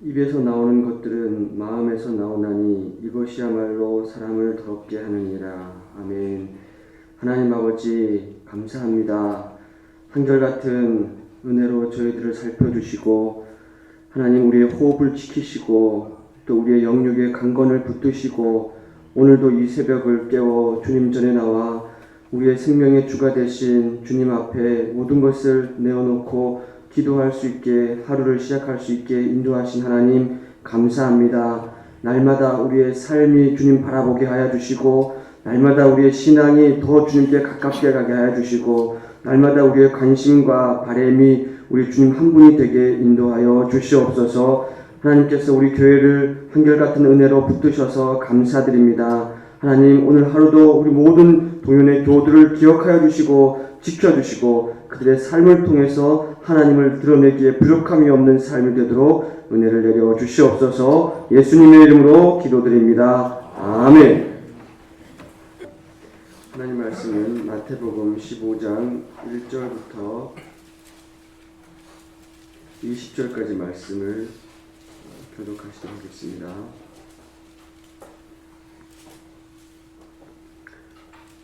입에서 나오는 것들은 마음에서 나오나니 이것이야말로 사람을 더럽게 하느니라. 아멘. 하나님 아버지 감사합니다. 한결같은 은혜로 저희들을 살펴주시고 하나님 우리의 호흡을 지키시고 또 우리의 영육의 강건을 붙드시고 오늘도 이 새벽을 깨워 주님 전에 나와 우리의 생명의 주가 되신 주님 앞에 모든 것을 내어놓고 기도할 수 있게 하루를 시작할 수 있게 인도하신 하나님 감사합니다. 날마다 우리의 삶이 주님 바라보게 하여 주시고 날마다 우리의 신앙이 더 주님께 가깝게 가게 하여 주시고 날마다 우리의 관심과 바람이 우리 주님 한 분이 되게 인도하여 주시옵소서. 하나님께서 우리 교회를 한결같은 은혜로 붙드셔서 감사드립니다. 하나님 오늘 하루도 우리 모든 동연의 교우들을 기억하여 주시고 지켜주시고 그들의 삶을 통해서 하나님을 드러내기에 부족함이 없는 삶이 되도록 은혜를 내려 주시옵소서. 예수님의 이름으로 기도드립니다. 아멘. 하나님 말씀은 마태복음 15장 1절부터 20절까지 말씀을 교독하시도록 하겠습니다.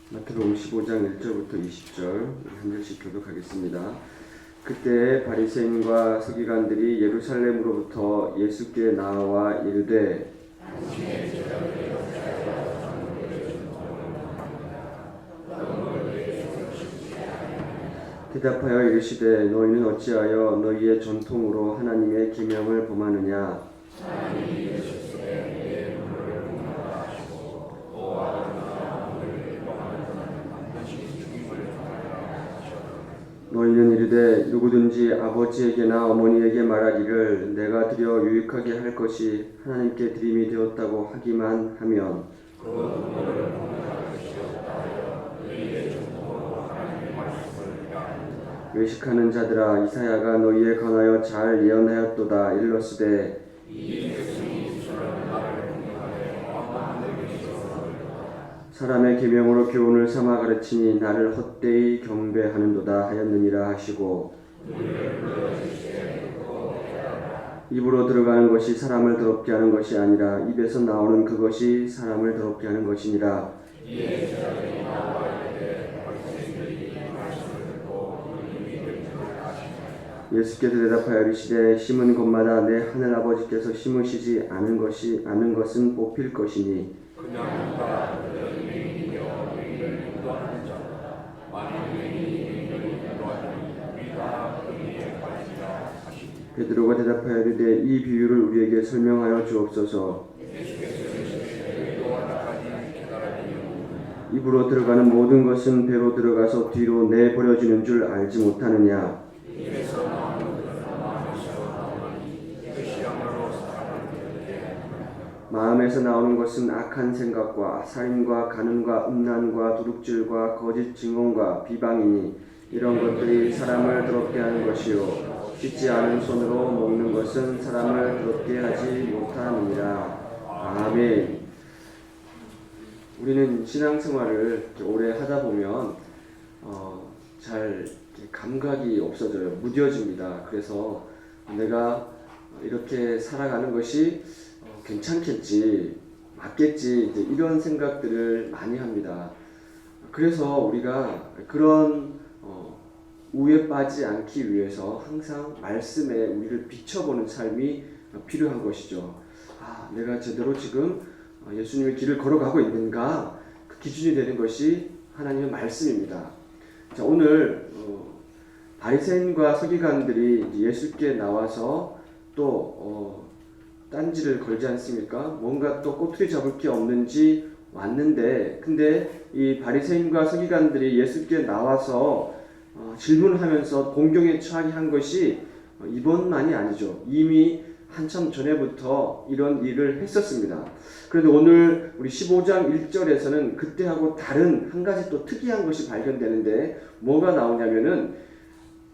마태복음 15장 1절부터 20절 한 절씩 교독하겠습니다. 그때 바리새인과 서기관들이 예루살렘으로부터 예수께 나와 이르되 대답하여 이르시되 너희는 어찌하여 너희의 전통으로 하나님의 계명을 범하느냐. 너희는 이르되 누구든지 아버지에게나 어머니에게 말하기를 내가 드려 유익하게 할 것이 하나님께 드림이 되었다고 하기만 하면 외식하는 자들아 이사야가 너희에 관하여 잘 예언하였도다. 일렀으되 사람의 계명으로 교훈을 삼아 가르치니 나를 헛되이 경배하는도다 하였느니라 하시고 입으로 들어가는 것이 사람을 더럽게 하는 것이 아니라 입에서 나오는 그것이 사람을 더럽게 하는 것이니라. 예수께서 대답하여 이르시되 심은 곳마다 내 하늘 아버지께서 심으시지 않은 것은 뽑힐 것이니 베드로가 대답하여 이르되 이 비유를 우리에게 설명하여 주옵소서. 입으로 들어가는 모든 것은 배로 들어가서 뒤로 내버려지는 줄 알지 못하느냐. 마음에서 나오는 것은 악한 생각과 살인과 간음과 음란과 도둑질과 거짓 증언과 비방이니 이런 것들이 사람을 더럽게 하는 것이요 씻지 않은 손으로 먹는 것은 사람을 더럽게 하지 못하느니라. 아멘. 우리는 신앙생활을 오래 하다 보면 잘 감각이 없어져요. 무뎌집니다. 그래서 내가 이렇게 살아가는 것이 괜찮겠지, 맞겠지, 이제 이런 생각들을 많이 합니다. 그래서 우리가 그런 우에 빠지지 않기 위해서 항상 말씀에 우리를 비춰보는 삶이 필요한 것이죠. 내가 제대로 지금 예수님의 길을 걸어가고 있는가? 그 기준이 되는 것이 하나님의 말씀입니다. 자, 오늘 바리새인과 서기관들이 예수께 나와서 또 딴지를 걸지 않습니까? 뭔가 또 꼬투리 잡을 게 없는지 왔는데, 근데 이 바리새인과 서기관들이 예수께 나와서 질문하면서 공경에 처하게 한 것이 이번만이 아니죠. 이미 한참 전에부터 이런 일을 했었습니다. 그런데 오늘 우리 15장 1절에서는 그때하고 다른 한 가지 또 특이한 것이 발견되는데 뭐가 나오냐면은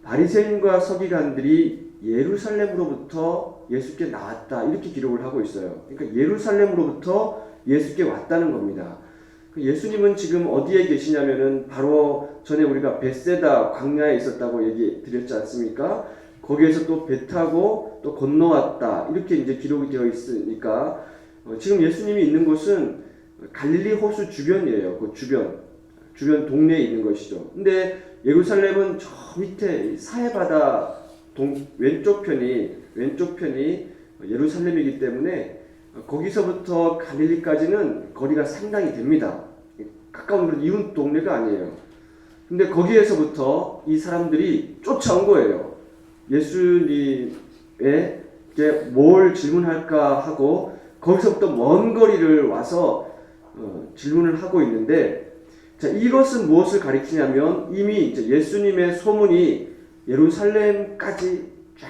바리새인과 서기관들이 예루살렘으로부터 예수께 나왔다 이렇게 기록을 하고 있어요. 그러니까 예루살렘으로부터 예수께 왔다는 겁니다. 예수님은 지금 어디에 계시냐면은 바로 전에 우리가 벳세다 광야에 있었다고 얘기 드렸지 않습니까? 거기에서 또 배 타고 또 건너왔다. 이렇게 이제 기록이 되어 있으니까 지금 예수님이 있는 곳은 갈릴리 호수 주변이에요. 그 주변 동네에 있는 것이죠. 근데 예루살렘은 저 밑에 사해바다 왼쪽 편이 예루살렘이기 때문에 거기서부터 갈릴리까지는 거리가 상당히 됩니다. 가까운 그런 이웃 동네가 아니에요. 근데 거기에서부터 이 사람들이 쫓아온 거예요. 예수님에게 뭘 질문할까 하고 거기서부터 먼 거리를 와서 질문을 하고 있는데, 자, 이것은 무엇을 가리키냐면 이미 이제 예수님의 소문이 예루살렘까지 쫙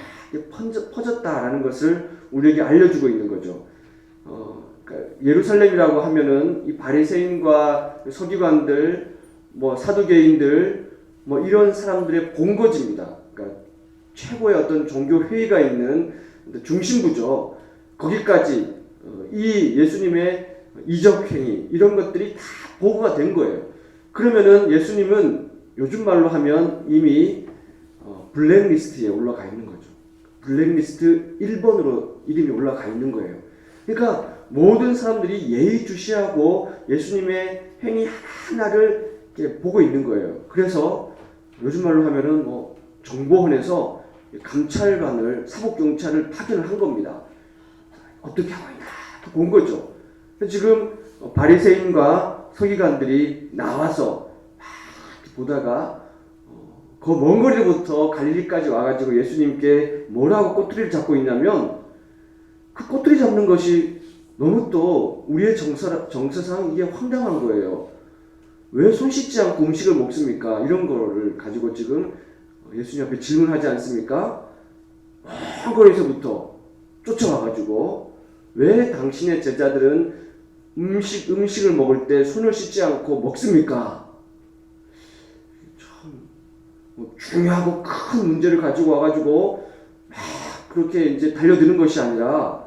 퍼졌다라는 것을 우리에게 알려주고 있는 거죠. 그러니까 예루살렘이라고 하면은 이 바리새인과 서기관들, 뭐 사두개인들, 뭐 이런 사람들의 본거지입니다. 그러니까 최고의 어떤 종교 회의가 있는 중심부죠. 거기까지 이 예수님의 이적 행위 이런 것들이 다 보고가 된 거예요. 그러면은 예수님은 요즘 말로 하면 이미 블랙리스트에 올라가 있는 거죠. 블랙리스트 1번으로 이름이 올라가 있는 거예요. 그러니까 모든 사람들이 예의주시하고 예수님의 행위 하나하나를 이렇게 보고 있는 거예요. 그래서 요즘 말로 하면은 정보원에서 감찰관을, 사법경찰을 파견을 한 겁니다. 어떻게 하고 있나 본 거죠. 지금 바리새인과 서기관들이 나와서 막 보다가 그 먼 거리부터 갈릴리까지 와가지고 예수님께 뭐라고 꼬투리를 잡고 있냐면, 그 꼬투리 잡는 것이 너무 또 우리의 정서상 이게 황당한 거예요. 왜 손 씻지 않고 음식을 먹습니까? 이런 거를 가지고 지금 예수님 앞에 질문하지 않습니까? 먼 거리에서부터 쫓아와가지고 왜 당신의 제자들은 음식을 먹을 때 손을 씻지 않고 먹습니까? 참 중요하고 큰 문제를 가지고 와가지고 막 그렇게 이제 달려드는 것이 아니라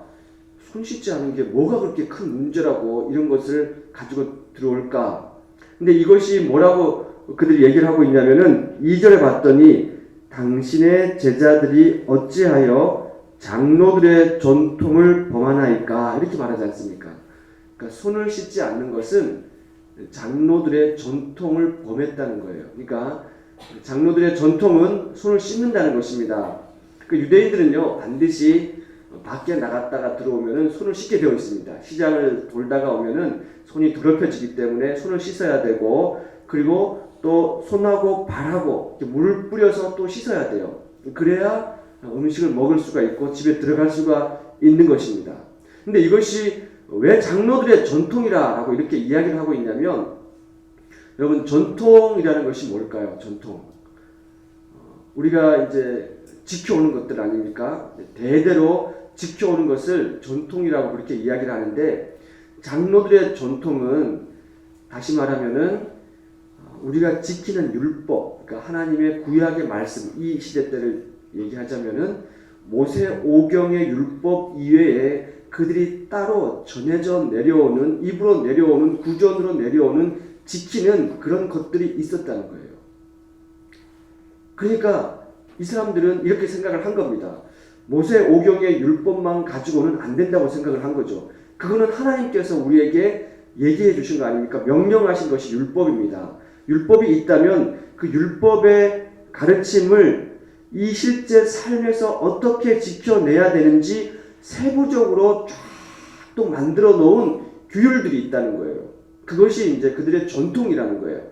손 씻지 않은 게 뭐가 그렇게 큰 문제라고 이런 것을 가지고 들어올까? 근데 이것이 뭐라고 그들이 얘기를 하고 있냐면은 2절에 봤더니 당신의 제자들이 어찌하여 장로들의 전통을 범하나이까? 이렇게 말하지 않습니까? 그러니까 손을 씻지 않는 것은 장로들의 전통을 범했다는 거예요. 그러니까 장로들의 전통은 손을 씻는다는 것입니다. 그 유대인들은요, 반드시 밖에 나갔다가 들어오면은 손을 씻게 되어 있습니다. 시장을 돌다가 오면은 손이 더럽혀지기 때문에 손을 씻어야 되고, 그리고 또 손하고 발하고 물을 뿌려서 또 씻어야 돼요. 그래야 음식을 먹을 수가 있고 집에 들어갈 수가 있는 것입니다. 근데 이것이 왜 장로들의 전통이라고 이렇게 이야기를 하고 있냐면, 여러분, 전통이라는 것이 뭘까요? 전통. 우리가 이제 지켜오는 것들 아닙니까? 대대로 지켜오는 것을 전통이라고 그렇게 이야기를 하는데, 장로들의 전통은 다시 말하면은 우리가 지키는 율법, 그러니까 하나님의 구약의 말씀, 이 시대 때를 얘기하자면은 모세 오경의 율법 이외에 그들이 따로 전해져 내려오는, 입으로 내려오는, 구전으로 내려오는 지키는 그런 것들이 있었다는 거예요. 그러니까 이 사람들은 이렇게 생각을 한 겁니다. 모세 오경의 율법만 가지고는 안 된다고 생각을 한 거죠. 그거는 하나님께서 우리에게 얘기해 주신 거 아닙니까? 명령하신 것이 율법입니다. 율법이 있다면 그 율법의 가르침을 이 실제 삶에서 어떻게 지켜내야 되는지 세부적으로 쫙 또 만들어 놓은 규율들이 있다는 거예요. 그것이 이제 그들의 전통이라는 거예요.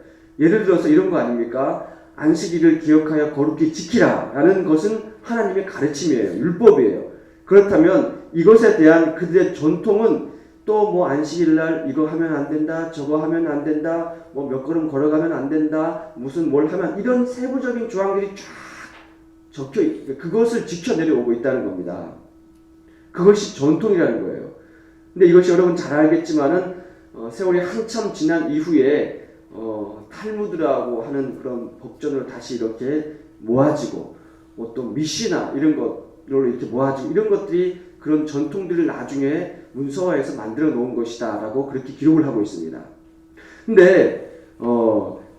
예를 들어서 이런 거 아닙니까? 안식일을 기억하여 거룩히 지키라 라는 것은 하나님의 가르침이에요. 율법이에요. 그렇다면 이것에 대한 그들의 전통은 또 뭐 안식일날 이거 하면 안 된다, 저거 하면 안 된다, 뭐 몇 걸음 걸어가면 안 된다, 무슨 뭘 하면, 이런 세부적인 조항들이 쫙 적혀 그것을 지켜 내려오고 있다는 겁니다. 그것이 전통이라는 거예요. 근데 이것이 여러분 잘 알겠지만은 세월이 한참 지난 이후에 탈무드라고 하는 그런 법전을 다시 이렇게 모아지고, 뭐 또 미시나 이런 것으로 이렇게 모아지고, 이런 것들이 그런 전통들을 나중에 문서화해서 만들어 놓은 것이다 라고 그렇게 기록을 하고 있습니다. 근데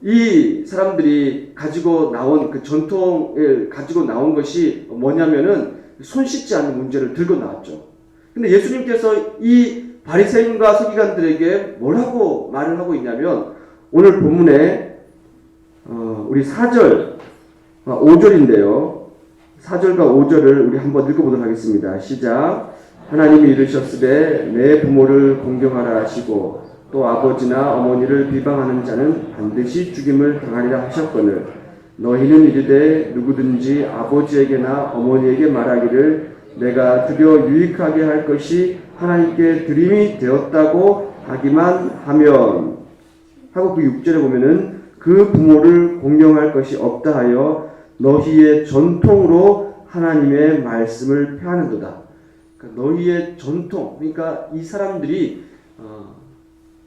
이 사람들이 가지고 나온 그 전통을 가지고 나온 것이 뭐냐면은 손 씻지 않는 문제를 들고 나왔죠. 근데 예수님께서 이 바리새인과 서기관들에게 뭐라고 말을 하고 있냐면 오늘 본문에 우리 4절 5절인데요. 4절과 5절을 우리 한번 읽어보도록 하겠습니다. 시작. 하나님이 이르셨으되 내 부모를 공경하라 하시고 또 아버지나 어머니를 비방하는 자는 반드시 죽임을 당하리라 하셨거늘 너희는 이르되 누구든지 아버지에게나 어머니에게 말하기를 내가 드려 유익하게 할 것이 하나님께 드림이 되었다고 하기만 하면 하고 그 6절에 보면은 그 부모를 공경할 것이 없다 하여 너희의 전통으로 하나님의 말씀을 폐하는도다. 그러니까 너희의 전통, 그러니까 이 사람들이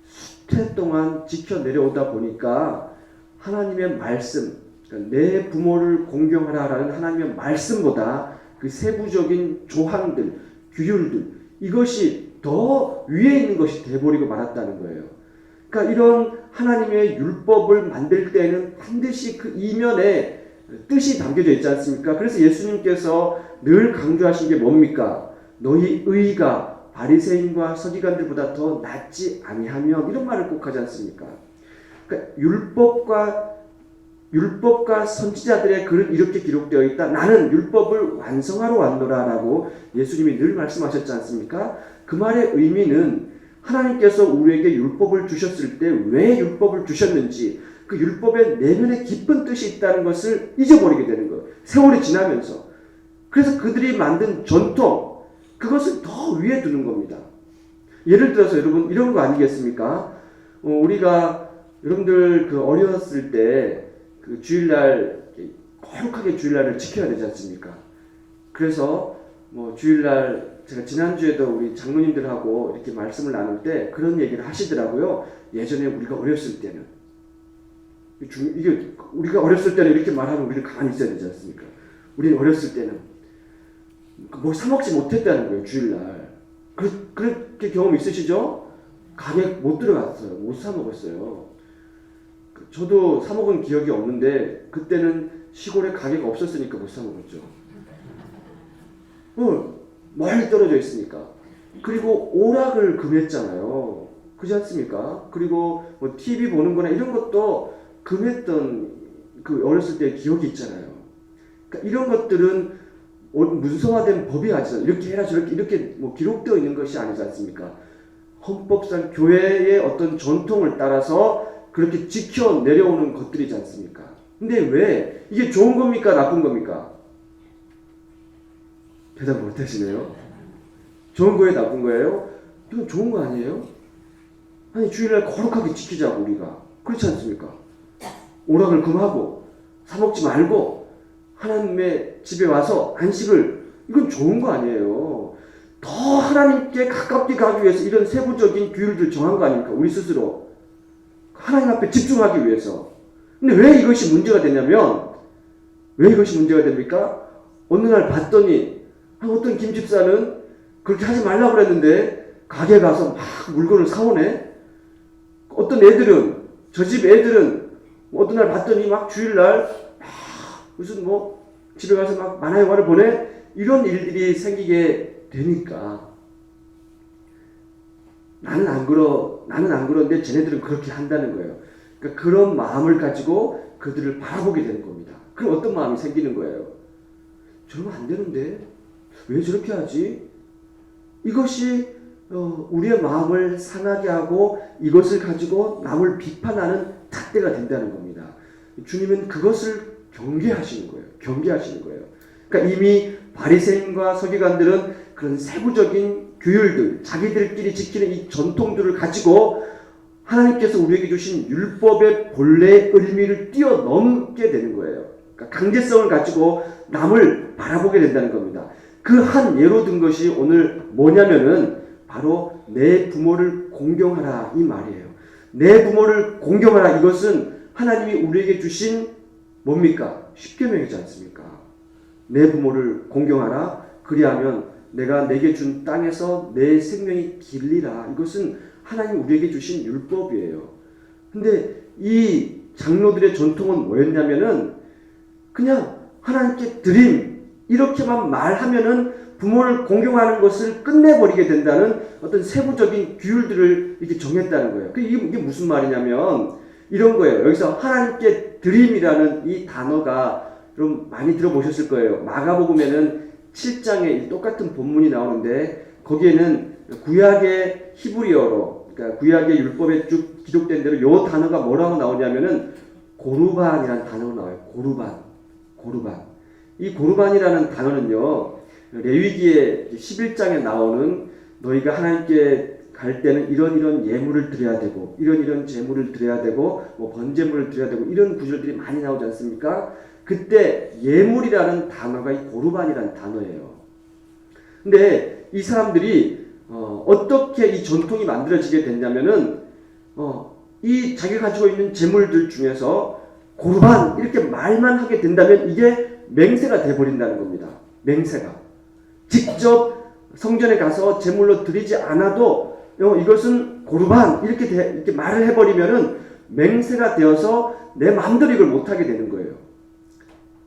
수태 동안 지켜 내려오다 보니까 하나님의 말씀, 그러니까 내 부모를 공경하라라는 하나님의 말씀보다 그 세부적인 조항들, 규율들, 이것이 더 위에 있는 것이 돼버리고 말았다는 거예요. 그러니까 이런 하나님의 율법을 만들 때에는 반드시 그 이면에 뜻이 담겨져 있지 않습니까? 그래서 예수님께서 늘 강조하신 게 뭡니까? 너희 의가 바리새인과 서기관들보다 더 낫지 아니하면 이런 말을 꼭 하지 않습니까? 그러니까 율법과 선지자들의 글은 이렇게 기록되어 있다. 나는 율법을 완성하러 왔노라라고 예수님이 늘 말씀하셨지 않습니까? 그 말의 의미는 하나님께서 우리에게 율법을 주셨을 때 왜 율법을 주셨는지 그 율법의 내면에 깊은 뜻이 있다는 것을 잊어버리게 되는 거예요. 세월이 지나면서. 그래서 그들이 만든 전통, 그것을 더 위에 두는 겁니다. 예를 들어서 여러분 이런 거 아니겠습니까? 우리가 여러분들 그 어렸을 때 그 주일날 거룩하게 주일날을 지켜야 되지 않습니까? 그래서 뭐 주일날 제가 지난주에도 우리 장로님들하고 이렇게 말씀을 나눌 때 그런 얘기를 하시더라고요. 예전에 우리가 어렸을 때는 이게 우리가 어렸을 때는 이렇게 말하면 우리는 가만히 있어야 되지 않습니까? 우리는 어렸을 때는 뭐 사 먹지 못했다는 거예요. 주일날 그렇게 경험 있으시죠? 가게 못 들어갔어요. 못 사 먹었어요. 저도 사 먹은 기억이 없는데 그때는 시골에 가게가 없었으니까 못 사 먹었죠. 멀리 떨어져 있으니까. 그리고 오락을 금했잖아요. 그렇지 않습니까? 그리고 뭐 TV 보는 거나 이런 것도 금했던 그 어렸을 때의 기억이 있잖아요. 그러니까 이런 것들은 문서화된 법이 아니잖아요. 이렇게 해라 저렇게 이렇게 뭐 기록되어 있는 것이 아니지 않습니까? 헌법상 교회의 어떤 전통을 따라서 그렇게 지켜 내려오는 것들이지 않습니까? 근데 왜 이게 좋은 겁니까? 나쁜 겁니까? 대답 못 하시네요. 좋은 거예요? 나쁜 거예요? 이건 좋은 거 아니에요? 아니 주일날 거룩하게 지키자고 우리가. 그렇지 않습니까? 오락을 금하고 사 먹지 말고 하나님의 집에 와서 안식을, 이건 좋은 거 아니에요. 더 하나님께 가깝게 가기 위해서 이런 세부적인 규율들 정한 거 아닙니까? 우리 스스로 하나님 앞에 집중하기 위해서. 근데 왜 이것이 문제가 되냐면, 왜 이것이 문제가 됩니까? 어느 날 봤더니 어떤 김집사는 그렇게 하지 말라고 그랬는데 가게 가서 막 물건을 사오네. 어떤 애들은, 저 집 애들은 어떤 날 봤더니 막 주일날 막 무슨 뭐 집에 가서 막 만화 영화를 보내. 이런 일들이 생기게 되니까 나는 안 그러는데 쟤네들은 그렇게 한다는 거예요. 그러니까 그런 마음을 가지고 그들을 바라보게 되는 겁니다. 그럼 어떤 마음이 생기는 거예요? 저러면 안 되는데 왜 저렇게 하지? 이것이 우리의 마음을 상하게 하고 이것을 가지고 남을 비판하는 잣대가 된다는 겁니다. 주님은 그것을 경계하시는 거예요. 경계하시는 거예요. 그러니까 이미 바리새인과 서기관들은 그런 세부적인 규율들, 자기들끼리 지키는 이 전통들을 가지고 하나님께서 우리에게 주신 율법의 본래의 의미를 뛰어넘게 되는 거예요. 그러니까 강제성을 가지고 남을 바라보게 된다는 겁니다. 그 한 예로 든 것이 오늘 뭐냐면은 바로 내 부모를 공경하라 이 말이에요. 내 부모를 공경하라, 이것은 하나님이 우리에게 주신 뭡니까? 십계명이지 않습니까? 내 부모를 공경하라. 그리하면 내가 내게 준 땅에서 내 생명이 길리라. 이것은 하나님 우리에게 주신 율법이에요. 근데 이 장로들의 전통은 뭐였냐면은 그냥 하나님께 드림 이렇게만 말하면은 부모를 공경하는 것을 끝내버리게 된다는 어떤 세부적인 규율들을 이렇게 정했다는 거예요. 이게 무슨 말이냐면 이런 거예요. 여기서 하나님께 드림이라는 이 단어가 좀 많이 들어보셨을 거예요. 마가복음에는 7장에 똑같은 본문이 나오는데 거기에는 구약의 히브리어로, 그러니까 구약의 율법에 쭉 기록된 대로 요 단어가 뭐라고 나오냐면은 고르반이라는 단어가 나와요. 고르반. 이 고르반이라는 단어는요, 레위기의 11장에 나오는 너희가 하나님께 갈 때는 이런 예물을 드려야 되고, 이런 제물을 드려야 되고, 뭐 번제물을 드려야 되고, 이런 구절들이 많이 나오지 않습니까? 그때 예물이라는 단어가 이 고르반이라는 단어예요. 근데 이 사람들이 어떻게 이 전통이 만들어지게 됐냐면은 이 자기가 가지고 있는 제물들 중에서 고르반 이렇게 말만 하게 된다면 이게 맹세가 돼버린다는 겁니다. 맹세가. 직접 성전에 가서 제물로 드리지 않아도 이것은 고르반 이렇게 말을 해버리면은 맹세가 되어서 내 마음대로 이걸 못하게 되는 거예요.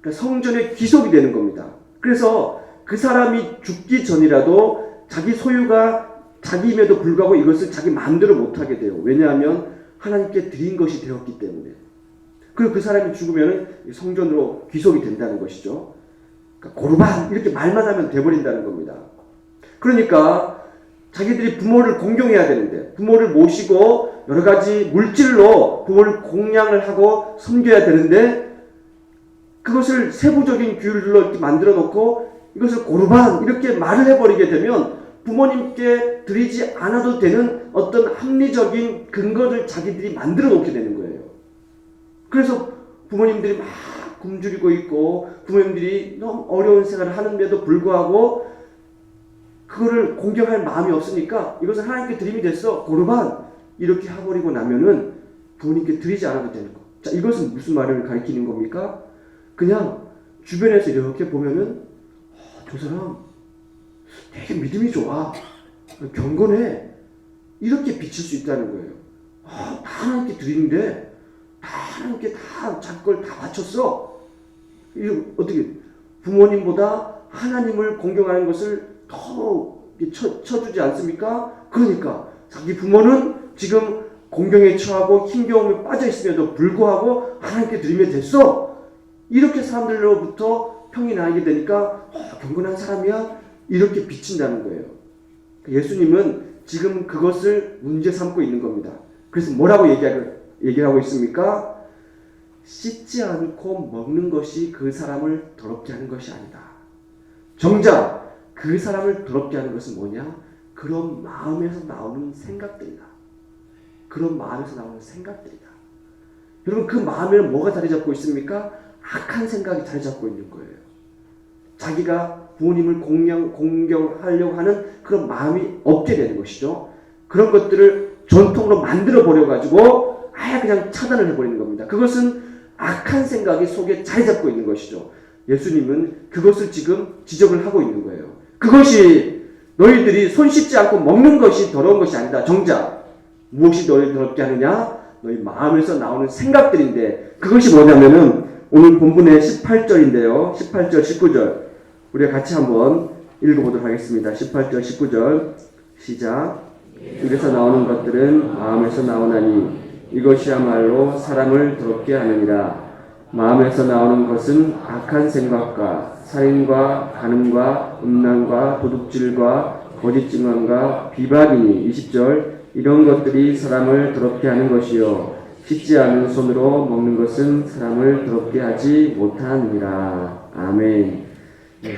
그러니까 성전에 귀속이 되는 겁니다. 그래서 그 사람이 죽기 전이라도 자기 소유가 자기임에도 불구하고 이것을 자기 마음대로 못하게 돼요. 왜냐하면 하나님께 드린 것이 되었기 때문에. 그리고 그 사람이 죽으면 성전으로 귀속이 된다는 것이죠. 그러니까 고르반 이렇게 말만 하면 돼버린다는 겁니다. 그러니까 자기들이 부모를 공경해야 되는데 부모를 모시고 여러 가지 물질로 부모를 공양을 하고 섬겨야 되는데 그것을 세부적인 규율로 이렇게 만들어 놓고 이것을 고르반 이렇게 말을 해버리게 되면 부모님께 드리지 않아도 되는 어떤 합리적인 근거를 자기들이 만들어 놓게 되는 거예요. 그래서 부모님들이 막 굶주리고 있고 부모님들이 너무 어려운 생활을 하는데도 불구하고 그거를 공경할 마음이 없으니까 이것은 하나님께 드림이 됐어. 고르반 이렇게 해버리고 나면은 부모님께 드리지 않아도 되는 거. 자, 이것은 무슨 말을 가리키는 겁니까? 그냥 주변에서 이렇게 보면은 저 사람 되게 믿음이 좋아. 경건해. 이렇게 비칠 수 있다는 거예요. 다 하나님께 드리는데 다 하나님께 다 자기 걸 다 바쳤어. 이거 어떻게 부모님보다 하나님을 공경하는 것을 더 쳐주지 않습니까? 그러니까 자기 부모는 지금 공경에 처하고 힘겨움에 빠져 있음에도 불구하고 하나님께 드리면 됐어. 이렇게 사람들로부터 평이 나게 되니까 경건한 사람이야? 이렇게 비친다는 거예요. 예수님은 지금 그것을 문제 삼고 있는 겁니다. 그래서 뭐라고 얘기를 하고 있습니까? 씻지 않고 먹는 것이 그 사람을 더럽게 하는 것이 아니다. 정작 그 사람을 더럽게 하는 것은 뭐냐? 그런 마음에서 나오는 생각들이다. 그런 마음에서 나오는 생각들이다. 여러분 그 마음에는 뭐가 자리 잡고 있습니까? 악한 생각이 자리 잡고 있는 거예요. 자기가 부모님을 공경하려고 하는 그런 마음이 없게 되는 것이죠. 그런 것들을 전통으로 만들어 버려가지고 아예 그냥 차단을 해버리는 겁니다. 그것은 악한 생각이 속에 자리 잡고 있는 것이죠. 예수님은 그것을 지금 지적을 하고 있는 거예요. 그것이 너희들이 손 씻지 않고 먹는 것이 더러운 것이 아니다. 정작 무엇이 너희를 더럽게 하느냐? 너희 마음에서 나오는 생각들인데 그것이 뭐냐면은 오늘 본문의 18절인데요. 18절, 19절 우리가 같이 한번 읽어보도록 하겠습니다. 18절, 19절 시작. 입에서 나오는 것들은 마음에서 나오나니 이것이야말로 사람을 더럽게 하느니라. 마음에서 나오는 것은 악한 생각과 살인과 간음과 음란과 도둑질과 거짓 증언과 비박이니 20절 이런 것들이 사람을 더럽게 하는 것이요 씻지 않은 손으로 먹는 것은 사람을 더럽게 하지 못하느니라. 아멘. 네.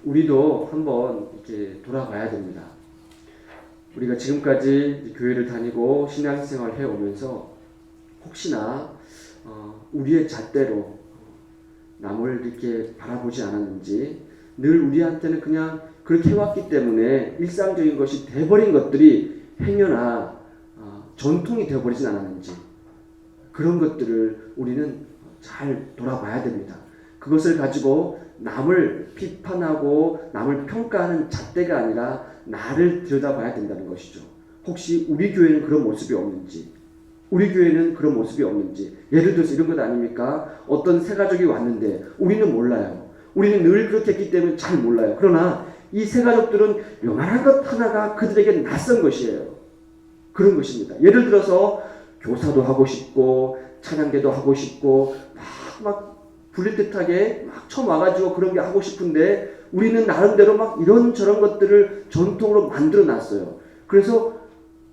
우리도 한번 이렇게 돌아봐야 됩니다. 우리가 지금까지 교회를 다니고 신앙생활을 해오면서 혹시나 우리의 잣대로 남을 이렇게 바라보지 않았는지 늘 우리한테는 그냥 그렇게 해왔기 때문에 일상적인 것이 돼버린 것들이 행여나 전통이 되어버리진 않았는지 그런 것들을 우리는 잘 돌아봐야 됩니다. 그것을 가지고 남을 비판하고 남을 평가하는 잣대가 아니라 나를 들여다봐야 된다는 것이죠. 혹시 우리 교회는 그런 모습이 없는지 우리 교회는 그런 모습이 없는지. 예를 들어서 이런 것 아닙니까? 어떤 세 가족이 왔는데 우리는 몰라요. 우리는 늘 그렇게 했기 때문에 잘 몰라요. 그러나 이 세 가족들은 요만한 것 하나가 그들에게 낯선 것이에요. 그런 것입니다. 예를 들어서 교사도 하고 싶고 찬양대도 하고 싶고 막 불릴 듯하게 막 처음 와가지고 그런 게 하고 싶은데 우리는 나름대로 막 이런저런 것들을 전통으로 만들어 놨어요. 그래서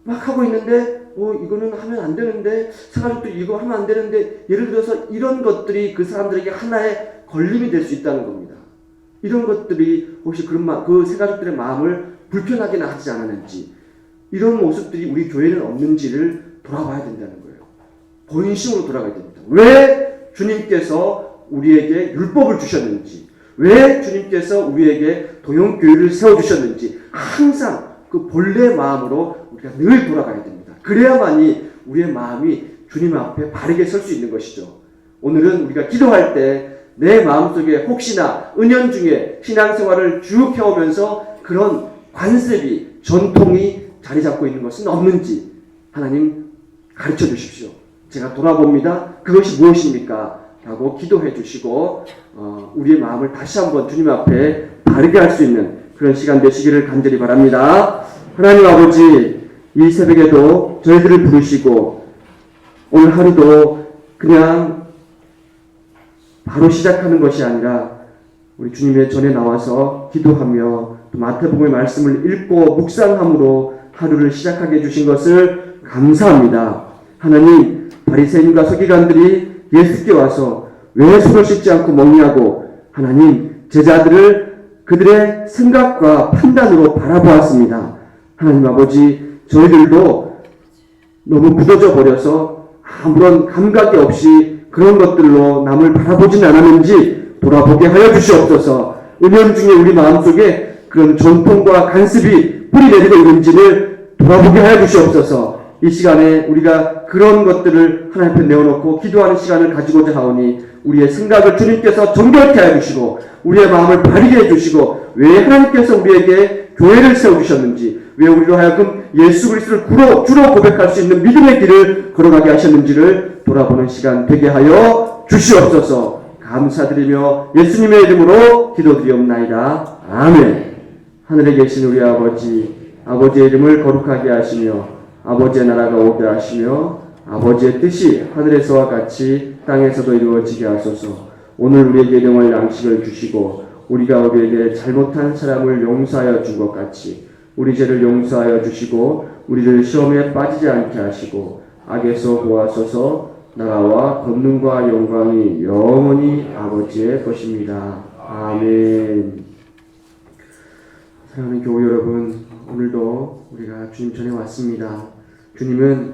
막 하고 있는데 이거는 하면 안 되는데 사람들도 이거 하면 안 되는데 예를 들어서 이런 것들이 그 사람들에게 하나의 걸림이 될 수 있다는 겁니다. 이런 것들이 혹시 그 세 가족들의 마음을 불편하게 하지 않았는지 이런 모습들이 우리 교회는 없는지를 돌아봐야 된다는 거예요. 본심으로 돌아가야 됩니다. 왜 주님께서 우리에게 율법을 주셨는지 왜 주님께서 우리에게 도용교회를 세워주셨는지 항상 그 본래 마음으로 우리가 늘 돌아가야 됩니다. 그래야만이 우리의 마음이 주님 앞에 바르게 설 수 있는 것이죠. 오늘은 우리가 기도할 때 내 마음속에 혹시나 은연중에 신앙생활을 쭉 해오면서 그런 관습이 전통이 자리 잡고 있는 것은 없는지 하나님 가르쳐 주십시오. 제가 돌아봅니다. 그것이 무엇입니까? 라고 기도해 주시고 우리의 마음을 다시 한번 주님 앞에 바르게 할 수 있는 그런 시간 되시기를 간절히 바랍니다. 하나님 아버지, 이 새벽에도 저희들을 부르시고 오늘 하루도 그냥 바로 시작하는 것이 아니라 우리 주님의 전에 나와서 기도하며 또 마태복음의 말씀을 읽고 묵상함으로 하루를 시작하게 해주신 것을 감사합니다. 하나님, 바리새인과 서기관들이 예수께 와서 왜 손을 씻지 않고 먹냐고 하나님 제자들을 그들의 생각과 판단으로 바라보았습니다. 하나님 아버지, 저희들도 너무 굳어져 버려서 아무런 감각이 없이 그런 것들로 남을 바라보진 않았는지 돌아보게 하여 주시옵소서. 은연중에 우리 마음속에 그런 전통과 간습이 뿌리 내리고 있는지를 돌아보게 하여 주시옵소서. 이 시간에 우리가 그런 것들을 하나님 앞에 내어놓고 기도하는 시간을 가지고자 하오니 우리의 생각을 주님께서 정결케 하여 주시고 우리의 마음을 바르게 해주시고 왜 하나님께서 우리에게 교회를 세워주셨는지 왜 우리로 하여금 예수 그리스도를 주로 고백할 수 있는 믿음의 길을 걸어가게 하셨는지를 돌아보는 시간 되게 하여 주시옵소서. 감사드리며 예수님의 이름으로 기도드리옵나이다. 아멘. 하늘에 계신 우리 아버지, 아버지의 이름을 거룩하게 하시며 아버지의 나라가 오게 하시며 아버지의 뜻이 하늘에서와 같이 땅에서도 이루어지게 하소서. 오늘 우리에게 일용할 양식을 주시고 우리가 우리에게 잘못한 사람을 용서하여 준 것 같이 우리 죄를 용서하여 주시고 우리를 시험에 빠지지 않게 하시고 악에서 구하소서. 나라와 권능과 영광이 영원히 아버지의 것입니다. 아멘. 사랑하는 교우 여러분, 오늘도 우리가 주님 전에 왔습니다. 주님은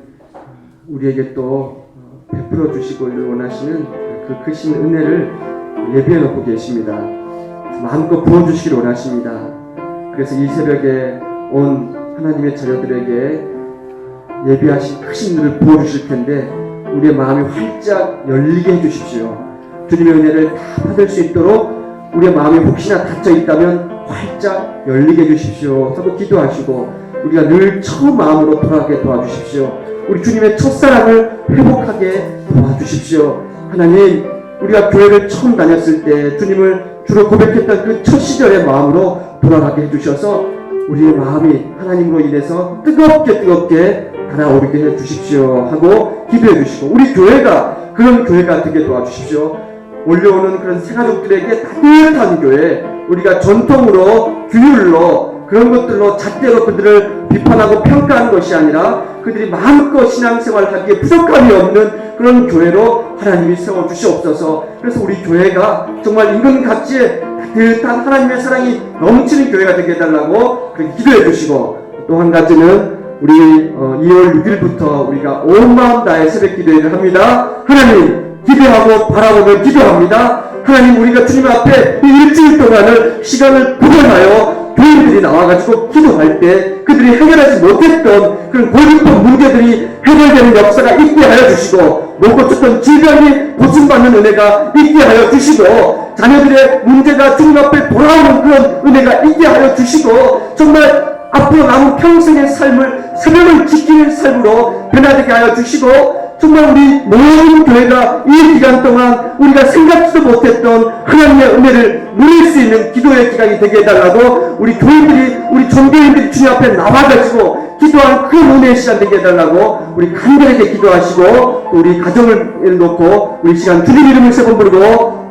우리에게 또 베풀어 주시고 원하시는 그 크신 은혜를 예비해 놓고 계십니다. 마음껏 부어주시기를 원하십니다. 그래서 이 새벽에 온 하나님의 자녀들에게 예비하신 크신 은혜를 부어주실 텐데 우리의 마음이 활짝 열리게 해주십시오. 주님의 은혜를 다 받을 수 있도록 우리의 마음이 혹시나 닫혀 있다면 활짝 열리게 해주십시오 하고 기도하시고 우리가 늘 처음 마음으로 돌아가게 도와주십시오. 우리 주님의 첫사랑을 회복하게 도와주십시오. 하나님, 우리가 교회를 처음 다녔을 때 주님을 주로 고백했던 그 첫 시절의 마음으로 돌아가게 해주셔서 우리의 마음이 하나님으로 인해서 뜨겁게 달아오르게 해주십시오 하고 기도해 주시고 우리 교회가 그런 교회가 되게 도와주십시오. 몰려오는 그런 새가족들에게 따뜻한 교회, 우리가 전통으로 규율로 그런 것들로 잣대로 그들을 비판하고 평가하는 것이 아니라 그들이 마음껏 신앙생활을 하기에 부족함이 없는 그런 교회로 하나님이 세워주시옵소서. 그래서 우리 교회가 정말 인근각지에 따뜻한 하나님의 사랑이 넘치는 교회가 되게 해달라고 그렇게 기도해 주시고 또 한 가지는 우리 2월 6일부터 우리가 온 마음 다해 새벽 기도회를 합니다. 하나님, 기대하고 바라보며 기도합니다. 하나님, 우리가 주님 앞에 이 일주일 동안을 시간을 구별하여 교인들이 나와가지고 기도할 때 그들이 해결하지 못했던 그런 고립된 문제들이 해결되는 역사가 있게 하여 주시고 못 고쳤던 질병이 고침받는 은혜가 있게 하여 주시고 자녀들의 문제가 주님 앞에 돌아오는 그런 은혜가 있게 하여 주시고 정말 앞으로 남은 평생의 삶을 사명을 지키는 삶으로 변화되게 하여 주시고, 정말 우리 모든 교회가 이 기간 동안 우리가 생각지도 못했던 하나님의 은혜를 누릴 수 있는 기도의 기간이 되게 해달라고, 우리 교인들이, 우리 종교인들이 주님 앞에 나와가지고 기도한 그 은혜의 시간 되게 해달라고 우리 간절하게 기도하시고, 또 우리 가정을 놓고 우리 시간 주님 이름을 세 번 부르고